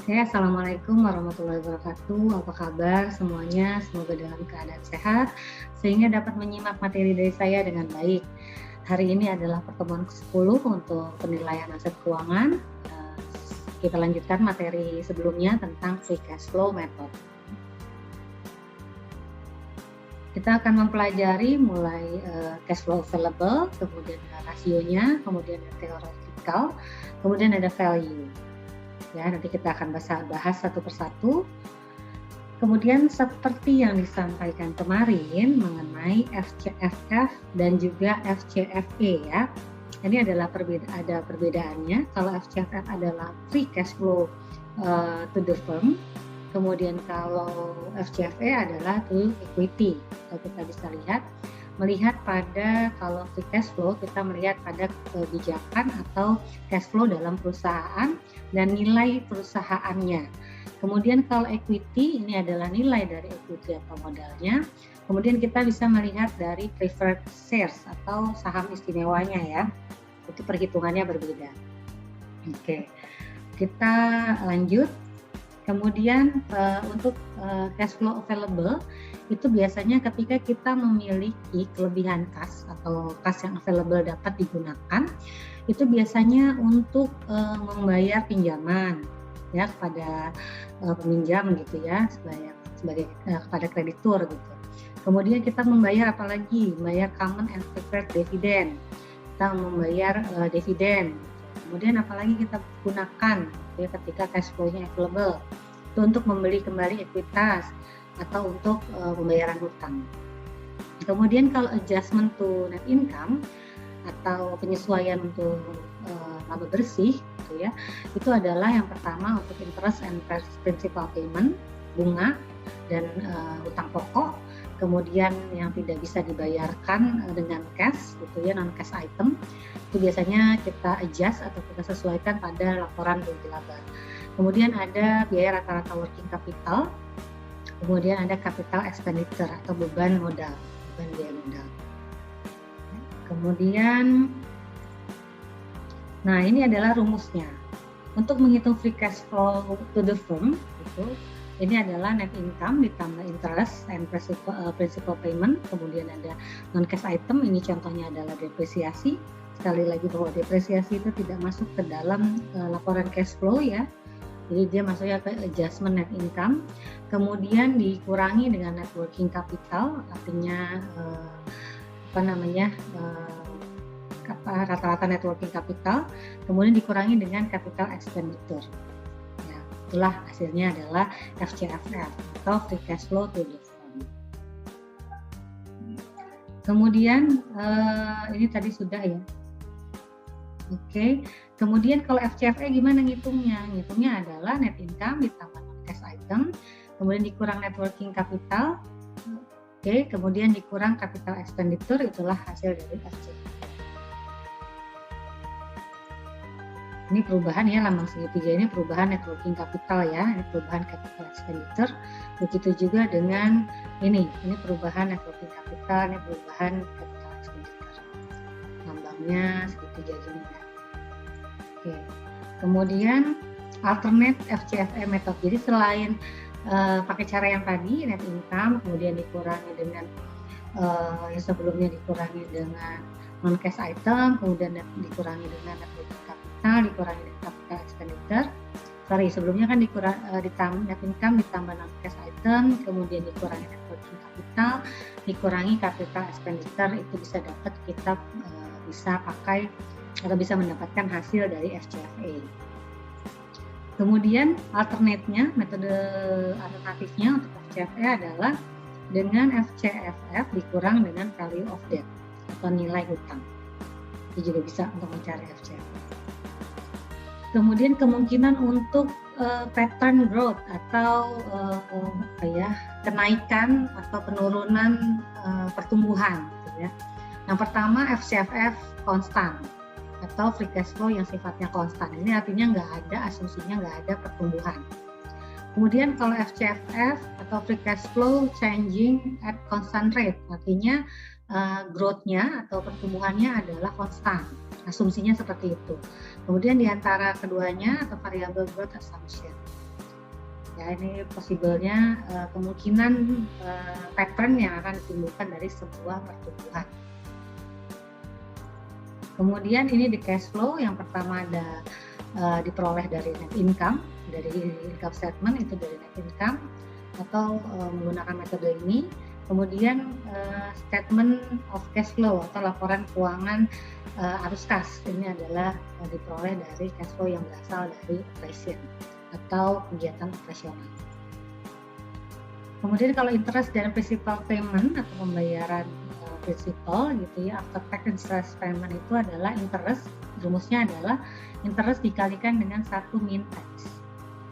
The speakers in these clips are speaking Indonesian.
Ya, Assalamualaikum warahmatullahi wabarakatuh. Apa kabar semuanya? Semoga dalam keadaan sehat, sehingga dapat menyimak materi dari saya dengan baik. Hari ini adalah pertemuan ke-10 untuk penilaian aset keuangan. Kita lanjutkan materi sebelumnya tentang free cash flow method. Kita akan mempelajari mulai cash flow available, kemudian rasionya, kemudian theoretical, kemudian ada value. Ya, nanti kita akan bahas satu persatu. Kemudian seperti yang disampaikan kemarin mengenai FCFF dan juga FCFE ya. Ini adalah ada perbedaannya. Kalau FCFF adalah free cash flow to the firm. Kemudian kalau FCFE adalah to equity. Kalau kita bisa melihat pada kalau free cash flow kita melihat pada kebijakan atau cash flow dalam perusahaan dan nilai perusahaannya. Kemudian kalau equity ini adalah nilai dari equity atau modalnya. Kemudian kita bisa melihat dari preferred shares atau saham istimewanya ya. Itu perhitungannya berbeda. Oke. Kita lanjut. Kemudian untuk cash flow available itu biasanya ketika kita memiliki kelebihan kas atau kas yang available dapat digunakan, itu biasanya untuk membayar pinjaman ya kepada peminjam gitu ya sebagai kepada kreditur gitu. Kemudian kita membayar apalagi membayar common and preferred dividend, kita membayar dividen. Kemudian apalagi kita gunakan ya ketika cash flow-nya available itu untuk membeli kembali ekuitas atau untuk pembayaran hutang. Kemudian kalau adjustment to net income atau penyesuaian untuk laba bersih gitu ya, itu adalah yang pertama untuk interest and principal payment, bunga dan hutang pokok. Kemudian yang tidak bisa dibayarkan dengan cash gitu ya, non cash item, itu biasanya kita adjust atau kita sesuaikan pada laporan inti laba. Kemudian ada biaya rata-rata working capital, kemudian ada capital expenditure atau beban biaya modal. Kemudian, nah ini adalah rumusnya. Untuk menghitung free cash flow to the firm, ini adalah net income ditambah interest and principal payment, kemudian ada non-cash item, ini contohnya adalah depresiasi. Sekali lagi bahwa depresiasi itu tidak masuk ke dalam laporan cash flow ya. Jadi dia masuknya ke adjustment net income, kemudian dikurangi dengan net working capital, artinya rata-rata net working capital, kemudian dikurangi dengan capital expenditure. Ya, itulah hasilnya adalah FCFF atau free cash flow to the firm. Kemudian ini tadi sudah ya. Oke. Kemudian kalau FCFE gimana ngitungnya? Ngitungnya adalah net income ditambah non-cash item, kemudian dikurang net working capital, kemudian dikurang capital expenditure, itulah hasil dari FCFE. Ini perubahan ya, lambang segitiga ini perubahan net working capital ya, ini perubahan capital expenditure. Begitu juga dengan ini perubahan net working capital, ini perubahan capital expenditure. Lambangnya segitiga gini ya. Oke. Kemudian alternate FCFE method. Jadi selain pakai cara yang tadi net income, kemudian dikurangi dengan yang sebelumnya dikurangi dengan non cash item, kemudian dikurangi dengan net working capital, dikurangi dengan capital expenditure. Sebelumnya kan ditambah net income ditambah non cash item, kemudian dikurangi net working capital, dikurangi capital expenditure, itu bisa dapat kita bisa pakai atau bisa mendapatkan hasil dari FCFE. Kemudian metode alternatifnya untuk FCFE adalah dengan FCFF dikurang dengan value of debt atau nilai hutang. Itu juga bisa untuk mencari FCFE. Kemudian kemungkinan untuk pattern growth atau kenaikan atau penurunan pertumbuhan gitu ya. Yang pertama FCFF konstan atau free cash flow yang sifatnya konstan. Ini artinya asumsinya nggak ada pertumbuhan. Kemudian kalau FCFF atau free cash flow changing at constant rate, artinya growth-nya atau pertumbuhannya adalah konstan. Asumsinya seperti itu. Kemudian di antara keduanya atau variable growth assumption. Ya, ini possible-nya kemungkinan pattern yang akan ditimbulkan dari sebuah pertumbuhan. Kemudian ini di cash flow, yang pertama ada diperoleh dari net income, dari income statement itu dari net income atau menggunakan metode ini. Kemudian statement of cash flow atau laporan keuangan arus kas, ini adalah diperoleh dari cash flow yang berasal dari operation atau kegiatan operasional. Kemudian kalau interest dan principal payment atau pembayaran principal gitu ya, after tax interest payment itu adalah interest, rumusnya adalah interest dikalikan dengan 1 min tax.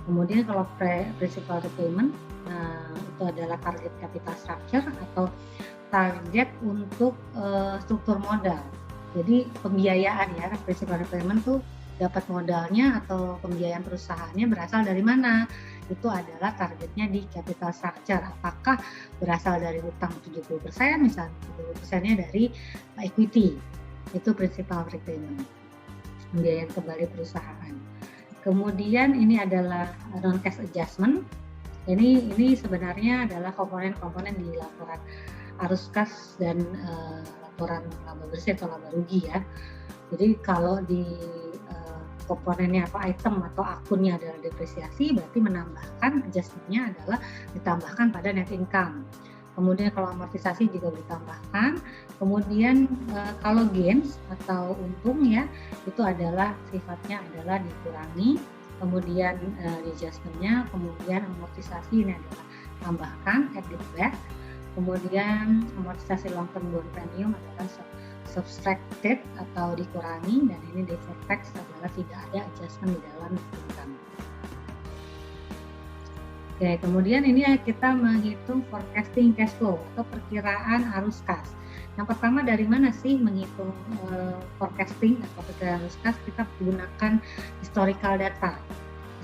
Kemudian kalau principal repayment itu adalah target capital structure atau target untuk struktur modal. Jadi pembiayaan ya, principal repayment tuh dapat modalnya atau pembiayaan perusahaannya berasal dari mana? Itu adalah targetnya di capital structure. Apakah berasal dari hutang 70%, misalnya 70%-nya dari equity. Itu principal repayment, pembiayaan kembali perusahaan. Kemudian ini adalah non cash adjustment. Ini sebenarnya adalah komponen-komponen di laporan arus kas dan laporan laba bersih atau laba rugi ya. Jadi kalau di komponennya atau item atau akunnya adalah depresiasi, berarti menambahkan adjustment-nya adalah ditambahkan pada net income. Kemudian kalau amortisasi juga ditambahkan. Kemudian kalau gains atau untung ya, itu adalah sifatnya adalah dikurangi. Kemudian adjustment-nya, kemudian amortisasi ini adalah tambahkan, added back. Kemudian amortisasi long term bond premium adalah subtracted atau dikurangi, dan ini deferred tax adalah tidak ada adjustment di dalam income. Oke, kemudian ini kita menghitung forecasting cash flow atau perkiraan arus kas. Yang pertama, dari mana sih menghitung forecasting atau perkiraan arus kas? Kita gunakan historical data.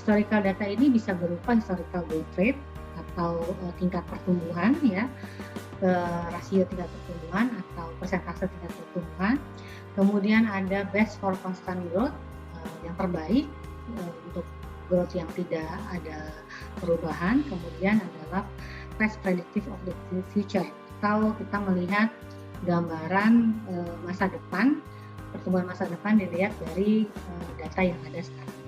Historical data ini bisa berupa historical growth rate atau tingkat pertumbuhan ya, rasio tingkat pertumbuhan atau persentase tingkat pertumbuhan. Kemudian ada best for constant growth, yang terbaik untuk growth yang tidak ada perubahan. Kemudian adalah best predictive of the future, atau kita melihat gambaran masa depan, pertumbuhan masa depan dilihat dari data yang ada sekarang.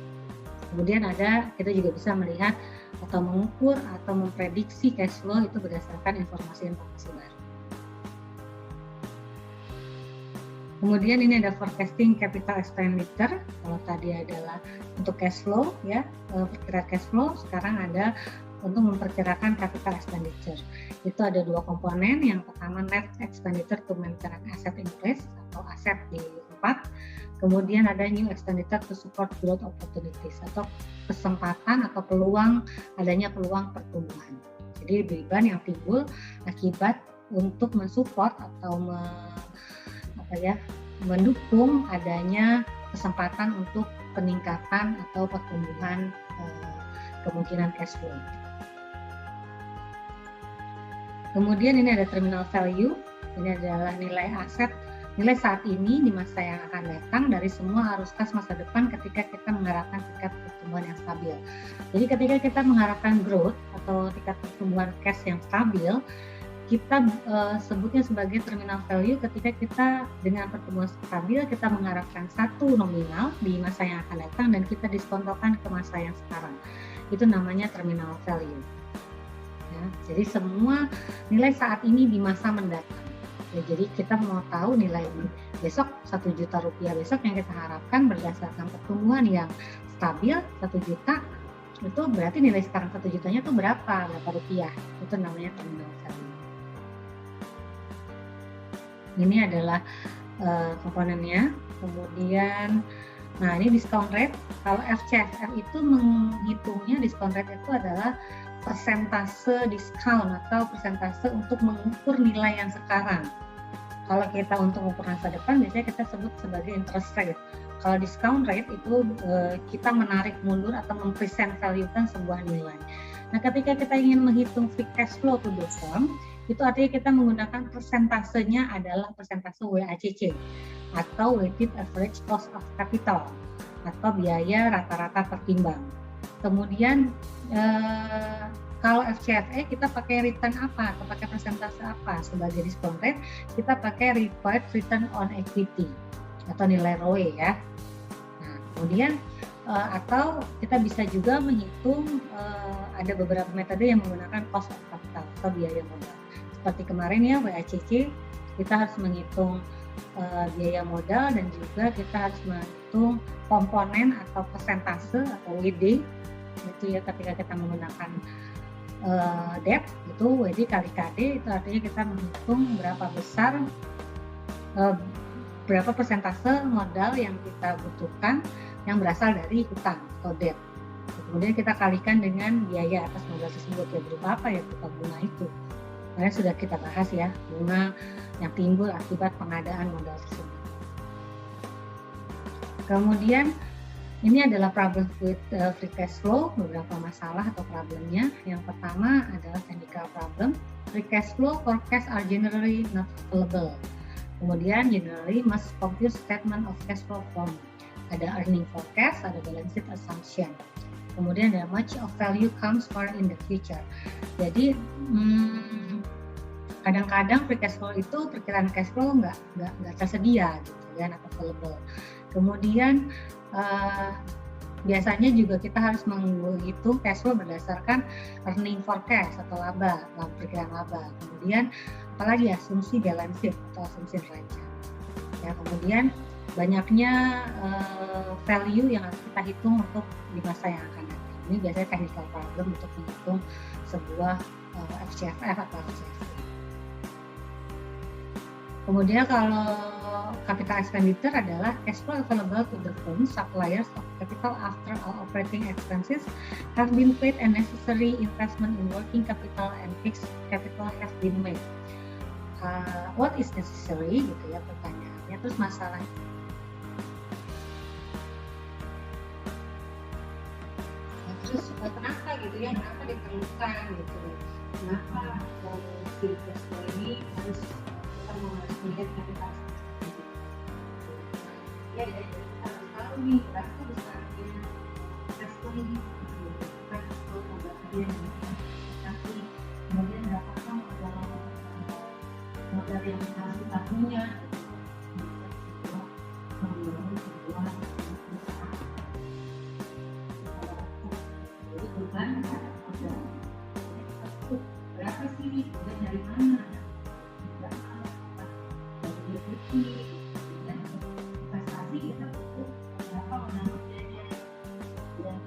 Kemudian kita juga bisa melihat atau mengukur atau memprediksi cash flow itu berdasarkan informasi-informasi baru. Kemudian ini ada forecasting capital expenditure. Kalau tadi adalah untuk cash flow ya, perkiraan cash flow, sekarang ada untuk memperkirakan capital expenditure. Itu ada dua komponen. Yang pertama net expenditure to maintain asset in place atau aset di tempat. Kemudian ada new expenditure to support growth opportunities atau kesempatan atau adanya peluang pertumbuhan. Jadi beban yang timbul akibat untuk mensupport atau mendukung adanya kesempatan untuk peningkatan atau pertumbuhan kemungkinan cash flow. Kemudian ini ada terminal value. Ini adalah nilai aset, nilai saat ini di masa yang akan datang dari semua arus kas masa depan ketika kita mengharapkan tingkat pertumbuhan yang stabil. Jadi ketika kita mengharapkan growth atau tingkat pertumbuhan cash yang stabil, kita sebutnya sebagai terminal value ketika kita dengan pertumbuhan stabil kita mengharapkan satu nominal di masa yang akan datang dan kita diskontokan ke masa yang sekarang. Itu namanya terminal value. Ya, jadi semua nilai saat ini di masa mendatang. Ya, jadi kita mau tahu nilai besok 1 juta rupiah besok yang kita harapkan berdasarkan pertumbuhan yang stabil 1 juta, itu berarti nilai sekarang 1 jutanya itu berapa rupiah. Itu namanya terminal value. Ini adalah komponennya. Kemudian ini discount rate. Kalau FCFR itu menghitungnya, discount rate itu adalah persentase diskon atau persentase untuk mengukur nilai yang sekarang. Kalau kita untuk mengukur masa depan biasanya kita sebut sebagai interest rate. Kalau discount rate itu kita menarik mundur atau mempresent value-kan sebuah nilai. Nah, ketika kita ingin menghitung free cash flow to the firm, itu artinya kita menggunakan persentasenya adalah persentase WACC atau weighted average cost of capital atau biaya rata-rata tertimbang. Kemudian kalau FCFA kita pakai return apa atau pakai persentase apa? Sebagai discount rate kita pakai required return on equity atau nilai ROE ya. Nah, kemudian atau kita bisa juga menghitung ada beberapa metode yang menggunakan cost of capital atau biaya modal. Seperti kemarin ya WACC, kita harus menghitung biaya modal dan juga kita harus menghitung komponen atau persentase atau WD itu ya ketika kita menggunakan debt itu WD kali KD, itu artinya kita menghitung berapa besar berapa persentase modal yang kita butuhkan yang berasal dari hutang atau debt. Kemudian kita kalikan dengan biaya atas modal tersebut ya, berupa apa ya, berupa bunga itu. Karena sudah kita bahas ya, bunga yang timbul akibat pengadaan modal tersebut. Kemudian ini adalah problem with free cash flow, beberapa masalah atau problemnya. Yang pertama adalah technical problem. Free cash flow forecast are generally not available. Kemudian generally must compute statement of cash flow form. Ada earning forecast, ada balance sheet assumption. Kemudian ada much of value comes far in the future. Jadi kadang-kadang free cash flow itu perkiraan cash flow nggak tersedia gitu ya, not available. Kemudian biasanya juga kita harus menghitung cash flow berdasarkan earning forecast atau laba, perkiraan laba. Kemudian apalagi asumsi balance sheet atau asumsi neraca. Ya, kemudian banyaknya value yang harus kita hitung untuk di masa yang akan datang. Ini biasanya technical problem untuk menghitung sebuah FCFF atau FCFV. Kemudian kalau capital expenditure adalah cash flow available to the firm suppliers of capital after all operating expenses have been paid and necessary investment in working capital and fixed capital have been made. What is necessary gitu ya pertanyaannya. Terus masalah terus kenapa gitu ya, kenapa diperlukan gitu, kenapa free cash flow ini harus melihat capital ya, dari kita harus tahu nih berapa besarnya cash flow ini, cash flow modalnya tapi kemudian berapa modal yang harus kita punya membangun sebuah perusahaan. Jadi bukan modal berapa sih, dan dari mana, dan investasi kita butuh berapa modalnya, dan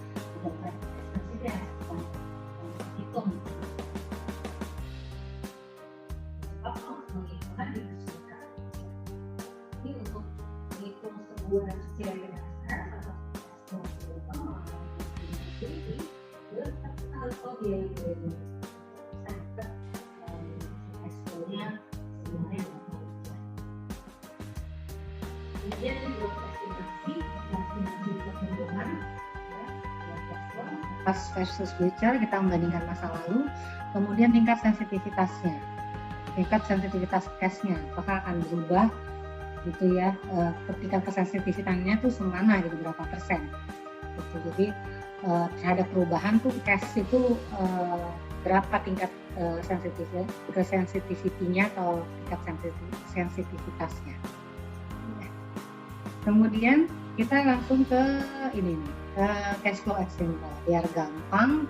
dapat investasi ya hitung sebab menghitungkan diperlukan. Ini untuk menghitung sebuah ciri dasar atau jadi kita harus tahu biaya sampai hasilnya sebenarnya. Kemudian juga estimasi pertumbuhan past versus future, kita membandingkan masa lalu. Kemudian tingkat sensitivitasnya, tingkat sensitivitas cashnya apakah akan berubah gitu ya, tingkat kesensitivitasnya tuh semana gitu, berapa persen gitu. Jadi terhadap perubahan tuh cash itu berapa tingkat sensitivity-nya atau tingkat sensitivitasnya. Kemudian kita langsung ke ini nih, ke cash flow example. Biar gampang,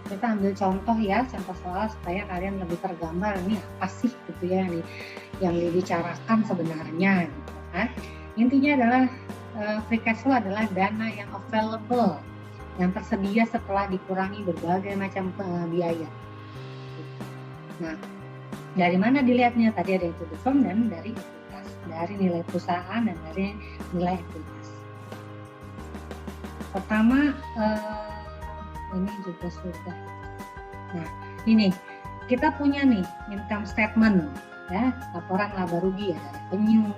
kita ambil contoh ya, contoh soal supaya kalian lebih tergambar ini apa sih gitu ya yang dibicarakan sebenarnya gitu kan. Intinya adalah free cash flow adalah dana yang available, yang tersedia setelah dikurangi berbagai macam biaya. Nah, dari mana dilihatnya? Tadi ada itu the firm dan dari dari nilai perusahaan dan dari nilai ekuitas. Pertama ini juga sudah. Nah, ini kita punya nih income statement ya, laporan laba rugi, ada revenue,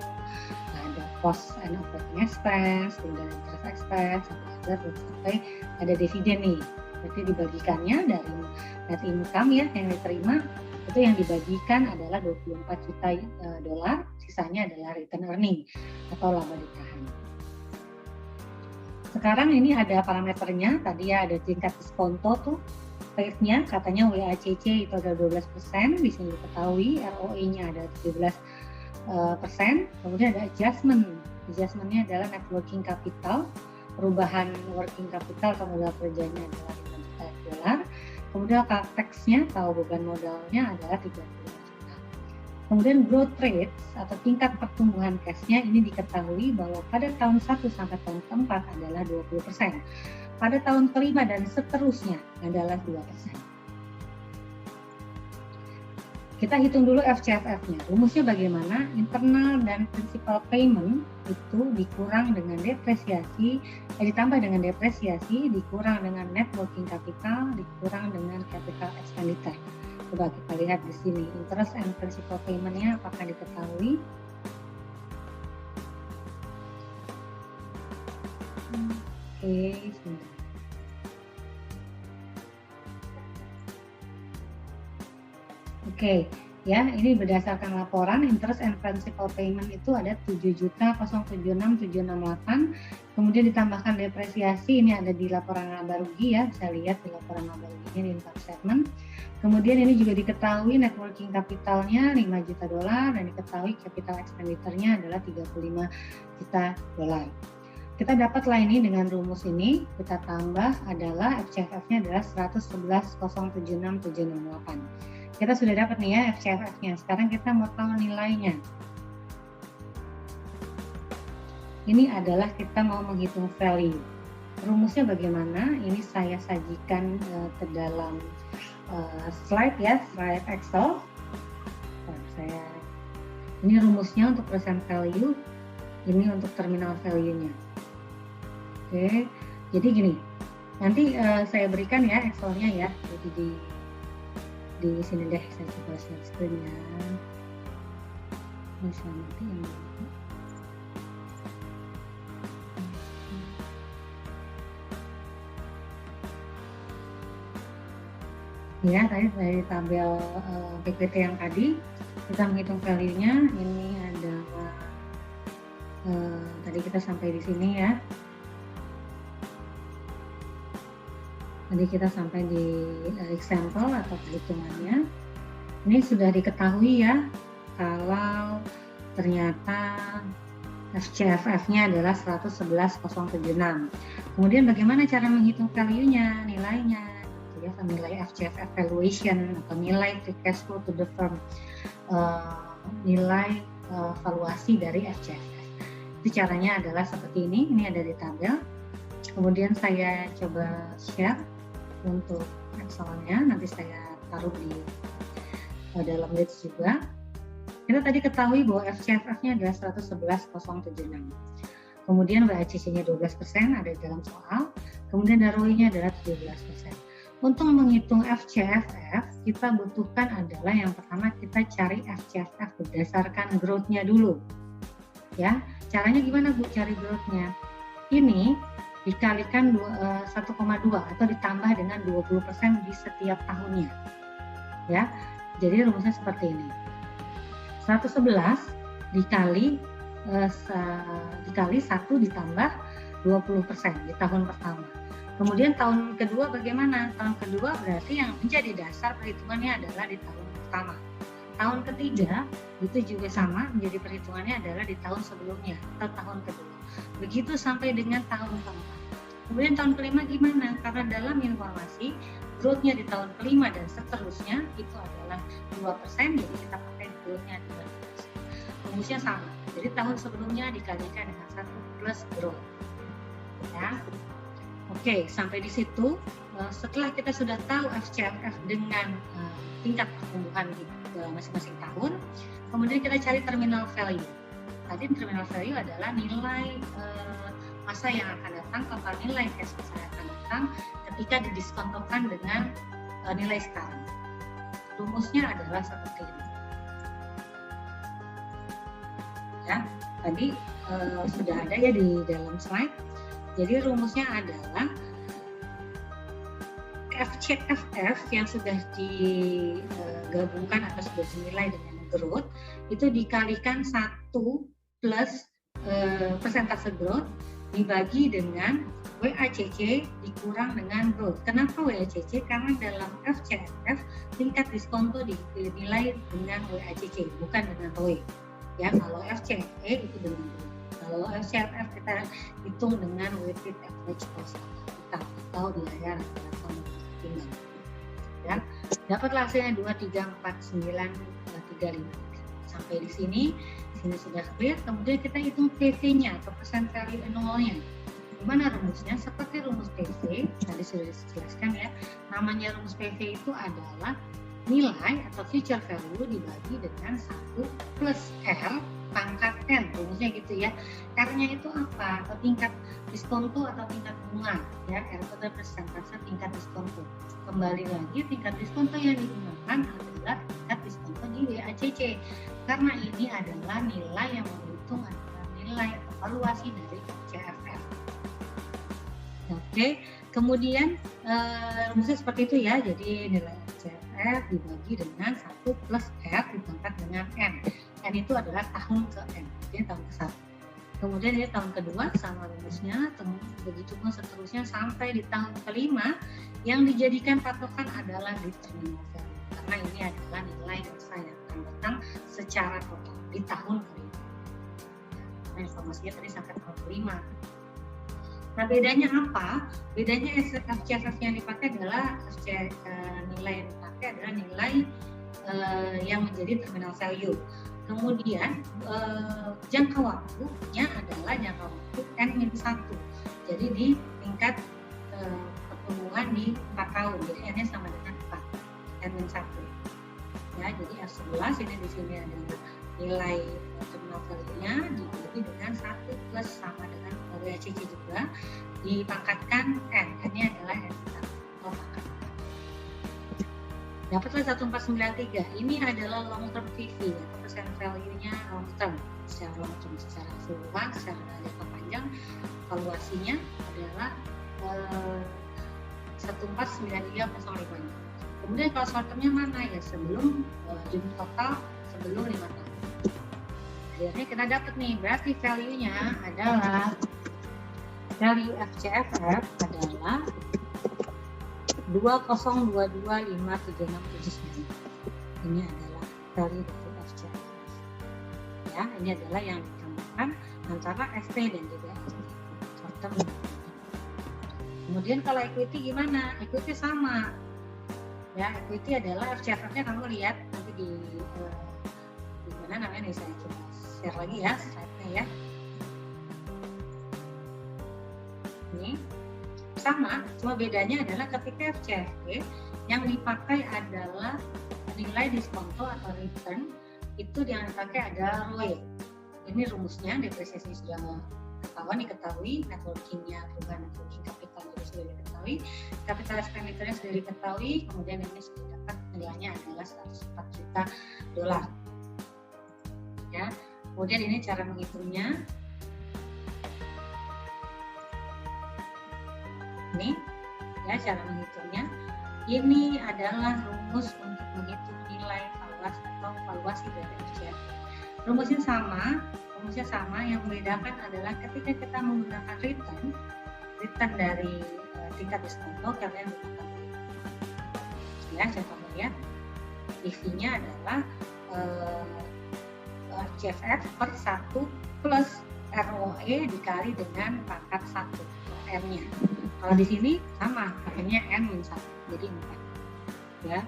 ada cost and operating expense, kemudian interest expense, sampai ada dividen nih. Berarti dibagikannya dari net income ya yang diterima, itu yang dibagikan adalah 24 juta dolar, sisanya adalah return earning atau laba ditahan. Sekarang ini ada parameternya, tadi ya ada tingkat diskonto tuh, rate-nya katanya WACC itu ada 12%, di sini diketahui ROE-nya ada 17%, kemudian ada adjustment-nya adalah net working capital, perubahan working capital atau modal kerjanya adalah 5 juta dolar, kemudian capex-nya atau beban modalnya adalah 35 juta. Kemudian growth rate atau tingkat pertumbuhan cash-nya ini diketahui bahwa pada tahun 1 sampai tahun keempat adalah 20%. Pada tahun kelima dan seterusnya adalah 2%. Kita hitung dulu FCFF-nya. Rumusnya bagaimana? Internal dan principal payment itu dikurang dengan depresiasi, ditambah dengan depresiasi, dikurang dengan net working capital, dikurang dengan capital expenditure. Coba kita lihat di sini, interest and principal payment-nya apakah diketahui? Oke, sebentar. Oke, ya ini berdasarkan laporan interest and principal payment itu ada 7.076.768, kemudian ditambahkan depresiasi, ini ada di laporan laba rugi ya, saya lihat di laporan laba ruginya di income statement. Kemudian ini juga diketahui net working capitalnya 5 juta dolar dan diketahui capital expenditure-nya adalah 35 juta dolar. Kita dapatlah ini dengan rumus ini, kita tambah adalah FCFF-nya adalah 111.076.768. Kita sudah dapat nih ya FCFF-nya, sekarang kita mau tahu nilainya. Ini adalah kita mau menghitung value. Rumusnya bagaimana? Ini saya sajikan ke dalam slide ya, slide Excel. Ini rumusnya untuk present value, ini untuk terminal value-nya. Oke, jadi gini, nanti saya berikan ya Excel-nya ya, jadi di sini deh saya coba share screen-nya. Bisa nanti ini. Ya, tadi dari tabel PPT yang tadi kita menghitung value-nya. Ini adalah tadi kita sampai di sini ya. Tadi kita sampai di example atau perhitungannya. Ini sudah diketahui ya kalau ternyata FCFF-nya adalah 111.076. Kemudian bagaimana cara menghitung value-nya, nilainya? Ya, nilai FCFF valuation atau nilai free cash flow to the firm, nilai valuasi dari FCFF. Itu caranya adalah seperti ini ada di tabel. Kemudian saya coba share untuk Excel-nya, nanti saya taruh di dalam Leads juga. Kita tadi ketahui bahwa FCFF-nya adalah 111.076. Kemudian WACC-nya 12% ada di dalam soal. Kemudian ROE-nya adalah 17%. Untuk menghitung FCFF, kita butuhkan adalah yang pertama kita cari FCFF berdasarkan growth-nya dulu. Ya, caranya gimana Bu cari growth-nya? Ini dikalikan 1,2 atau ditambah dengan 20% di setiap tahunnya. Ya, jadi rumusnya seperti ini. 111 dikali 1 ditambah 20% di tahun pertama. Kemudian tahun kedua bagaimana? Tahun kedua berarti yang menjadi dasar perhitungannya adalah di tahun pertama. Tahun ketiga itu juga sama, menjadi perhitungannya adalah di tahun sebelumnya atau tahun kedua. Begitu sampai dengan tahun keempat. Kemudian tahun kelima gimana? Karena dalam informasi growth-nya di tahun kelima dan seterusnya itu adalah 2%, jadi kita pakai growth-nya 2%. Rumusnya sama. Jadi tahun sebelumnya dikalikan dengan 1 plus growth. Ya. Oke, sampai di situ. Setelah kita sudah tahu FCFF dengan tingkat pertumbuhan di masing-masing tahun, kemudian kita cari terminal value. Tadi terminal value adalah nilai masa yang akan datang, total nilai cash masa yang akan datang ketika didiskontokan dengan nilai sekarang. Rumusnya adalah seperti ini. Ya, tadi sudah ada ya di dalam slide. Jadi rumusnya adalah FCFF yang sudah digabungkan atau sudah dinilai dengan growth itu dikalikan 1 plus persentase growth dibagi dengan WACC dikurang dengan growth. Kenapa WACC? Karena dalam FCFF tingkat diskonto dinilai dengan WACC, bukan dengan ROE. Ya, kalau FCFE itu dengan growth. Kalau FCFF kita hitung dengan weighted average cost capital atau biaya rata-rata timbang. Ya, dapatlah hasilnya 2349353. Sampai di sini sudah clear. Kemudian kita hitung PV-nya atau percent value annual-nya. Gimana rumusnya? Seperti rumus PV, tadi sudah dijelaskan ya. Namanya rumus PV itu adalah nilai atau future value dibagi dengan 1 plus R pangkat N. Rumusnya gitu ya. R-nya itu apa? Atau tingkat diskonto atau tingkat bunga. Ya, R itu adalah persentase tingkat diskonto. Kembali lagi, tingkat diskonto yang digunakan adalah tingkat diskonto di WACC. Karena ini adalah nilai yang menghitung adalah nilai evaluasi dari CFF. Oke, kemudian rumusnya seperti itu ya. Jadi nilai CFF dibagi dengan 1 plus R ditambah dengan N. N itu adalah tahun ke N, jadi tahun ke-1. Kemudian ini tahun kedua sama rumusnya, begitu pun seterusnya sampai di tahun ke-5 yang dijadikan patokan adalah di terminal value. Karena ini adalah nilai masa yang akan datang secara total di tahun ke-5. Nah, informasinya tadi sampai tahun ke-5. Nah, bedanya apa? Bedanya FCFF yang dipakai adalah nilai yang dipakai adalah nilai yang menjadi terminal value. Kemudian jangka waktunya adalah jangka waktu N-1. Jadi di tingkat pertumbuhan di 4 tahun. Jadi N-nya sama dengan 4, N-1. Ya, jadi F11 ini di sini adalah nilai terminal value-nya dibagi dengan 1 plus sama dengan WACC juga dipangkatkan N. N-nya adalah N1 atau pangkat. Dapatlah 1493. Ini adalah long term PV atau percent value-nya long term. Secara long term, secara keseluruhan, secara jangka panjang, valuasinya adalah 1493,05. Kemudian kalau short term-nya mana ya? Sebelum unit total sebelum 5 tahun. Akhirnya kita dapat nih, berarti value-nya adalah value FCFF adalah 20225369. Ini adalah value dari FCFF. Ya, ini adalah yang ditambahkan antara FP dan juga FP. Short term. Kemudian kalau equity gimana? Equity sama. Ya, equity adalah FCFF-nya kamu lihat nanti di mana namanya nih, saya coba share lagi ya slide-nya ya. Ini sama, cuma bedanya adalah ketika FCFP yang dipakai adalah nilai diskonto atau return, itu yang dipakai adalah ROE. Ini rumusnya, depresiasi sudah diketahui, net working-nya, perubahan net working capital sudah diketahui, capital expenditure-nya sudah diketahui, kemudian ini sudah dapat nilainya adalah 104 juta dolar. Ya, kemudian ini cara menghitungnya. Ini ya cara menghitungnya. Ini adalah rumus untuk menghitung nilai valuasi atau valuasi dari FCFF. Rumusnya sama. Yang membedakan adalah ketika kita menggunakan return dari tingkat diskonto, kalian menggunakan ya, contohnya ya, EV-nya adalah FCFF per 1 plus ROE dikali dengan pangkat 1 M-nya. Kalau di sini sama, akhirnya N-1, jadi 4. Ya.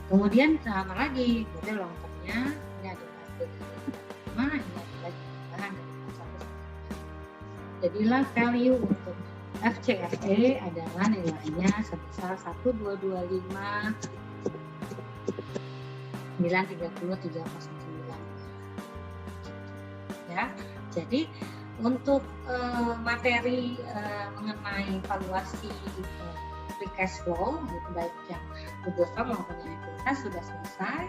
Kemudian sama lagi, berarti long term-nya ini adalah ini adalah tambahan dari 1. Jadilah value untuk FCFE adalah nilainya sebesar 1225930,309. Ya, jadi untuk materi mengenai valuasi free cash flow, baik yang Google Form maupun yang ekuitas sudah selesai.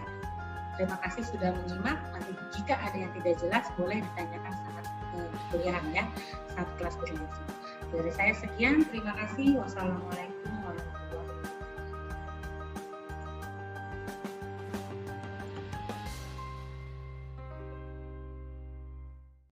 Terima kasih sudah menyimak. Nanti jika ada yang tidak jelas boleh ditanyakan saat kuliahan ya, saat kelas berlangsung. Dari saya sekian, terima kasih. Wassalamualaikum warahmatullahi wabarakatuh.